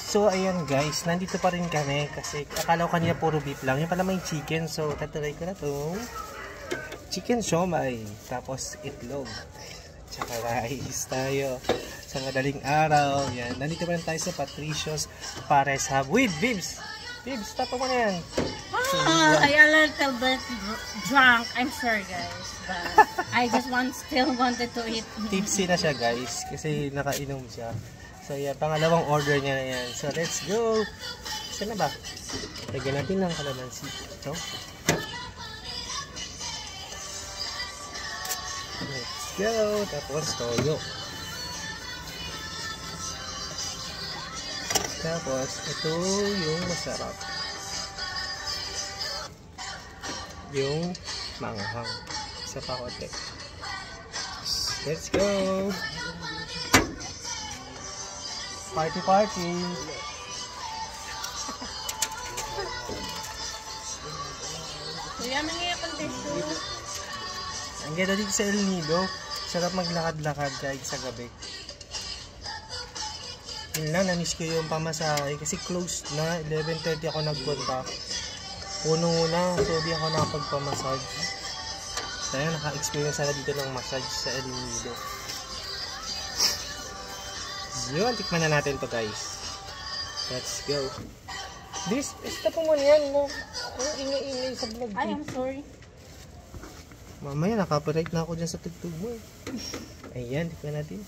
So, ayan guys, nandito pa rin kami kasi akala ko kanina puro beef lang. Yung pala may chicken, so tatry ko na itong chicken siomai. Tapos itlog. Tsaka rice tayo sa madaling araw. Yan, nandito pa rin tayo sa Patricios Pares Hub with Bibs. Bibs, tapa mo na yan. I a little bit drunk. I'm sorry guys. But I just still wanted to eat. Tipsy na siya guys kasi nakainom siya. So yan, pangalawang order niya na yan. So let's go. Saan na ba? Lagyan natin ng kalamansi. So, let's go. Tapos toyo. Tapos ito yung masarap. Yung manghang. Sa pakote. Let's go. Party party. Kuya, mangyaya kang tissue. Ang ganda dito sa El Nido. Sarap maglakad-lakad kahit sa gabi. Yun lang, namiss ko yung pamasahe kasi closed na. 11:30 ako nagpunta. Puno na, so di ako nakapagpamassage. Kaya naka-experience na dito ng massage sa El Nido. Yun, tikman na natin to guys. Let's go. This, stop mo yan mo. Ang ingay-ingay sa vlog. I am sorry. Mamaya, nakaparate na ako dyan sa tugtog mo. Ayan, tikman natin.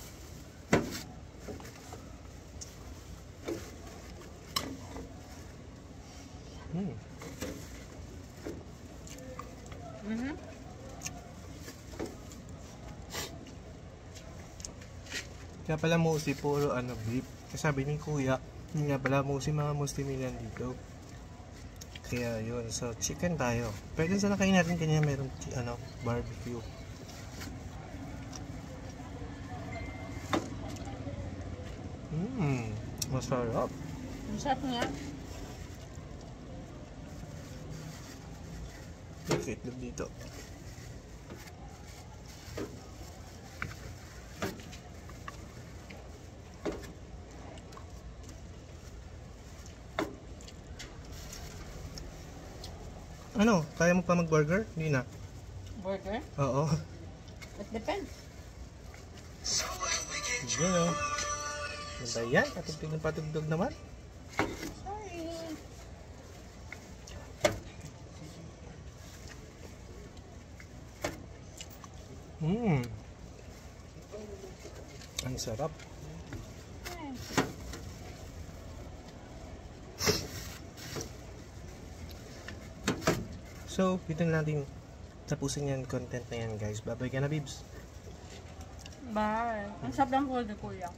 Kaya pala mostly puro beef. Kasi sabi ni kuya, yun nga pala mostly mga Muslim yan dito. Kaya yun, so chicken tayo. Pwede sana kain natin kanya meron barbecue. Masarap. Masarap nga. Perfect look dito. Ano? Kaya mo pa mag-burger? Hindi na. Burger? Oo. It depends. Yun o. Ganda yan. Patugtog ng patugtog naman. Sorry. Ang sarap. So, dito na natin tapusin yung content na yan guys. Bye-bye ka na, Bibs. Bye. Ang sarap lang po ni kuya.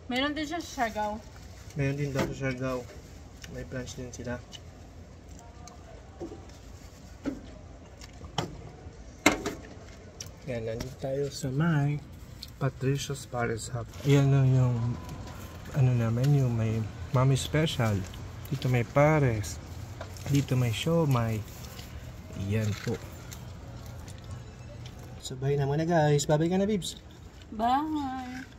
Meron din siya sa Siargao. Meron din daw sa Siargao. May branch din sila. Yan, nandito tayo sa may Patricios Pares Hub. Ayan lang yung naman, yung may Mami Special. Dito may pares. Dito may siomai. Yan po. So bye na muna guys. Bye bye ka na, Bibs. Bye.